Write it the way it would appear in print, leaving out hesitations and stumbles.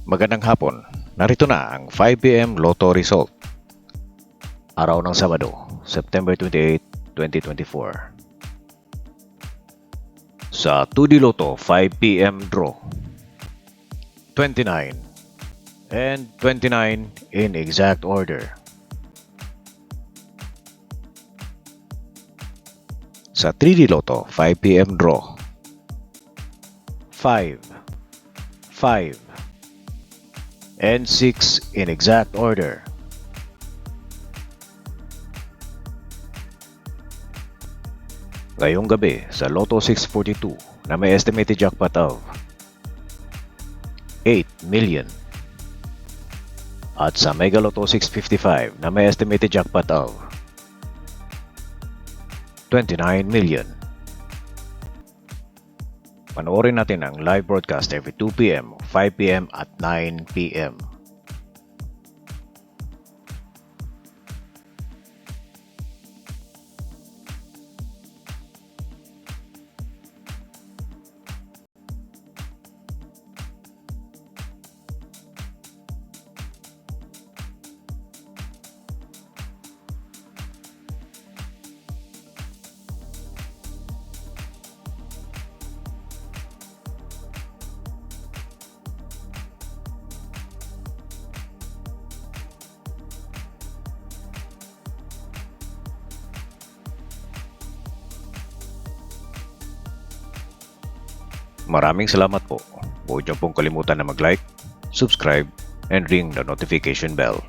Magandang hapon. Narito na ang 5 p.m. Lotto result. Araw ng Sabado, September 28, 2024. Sa 2D Lotto 5 p.m. draw, 29 and 29 in exact order. Sa 3D Lotto 5 p.m. draw, 5, 5, and 6 in exact order. Ngayong gabi sa Lotto 642 na may estimated jackpot of 8 million at sa Mega Lotto 655 na may estimated jackpot of 29 million. Panoorin natin ang live broadcast every 2 p.m., 5 p.m. at 9 p.m. Maraming salamat po. Huwag niyo pong kalimutan na mag-like, subscribe, and ring the notification bell.